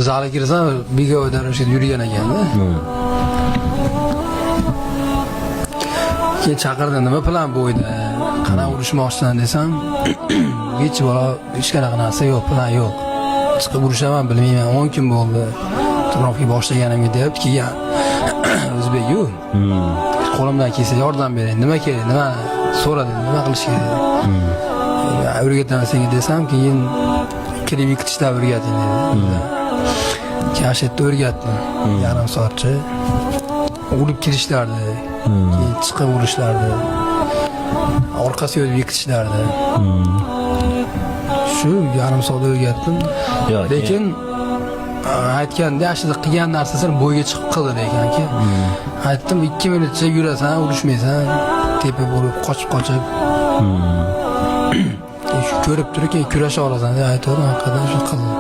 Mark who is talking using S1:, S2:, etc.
S1: zalga kirsam begona darvishga yurgan ekanda. Keyin chaqirdi, nima plan bo'yda? Qana urishmoqchisan desam, hech qanaqa narsa yo'q, plan yo'q. Chiqib urishaman bilmayman, 10 kun bo'ldi. Trafik boshlaganimga deyapti, keyin o'zbek-ku. Qo'limdan kelsa yordam bering. Nima kerak? Nima so'radi? Nima qilish kerak? O'rgataman senga desam, keyin kirib yig'itishda o'rgating dedi. Kashitda o'rgatdim. Yarim soatcha. Urib kirishlardi. Keyin chiqib urishlardi. Orqasiga o'tib yig'itishlardi. Shu yarim soat o'rgatdim. Lekin aytganda ashida qilgan narsasini bo'yga chiqib qildi lekin-ki. Aytdim 2 minutcha yurasan, urishmaysan, tepa bo'lib qochib. Ko'rib turib keyin kurasha olasan deb aytdim, haqiqatan shu qildim.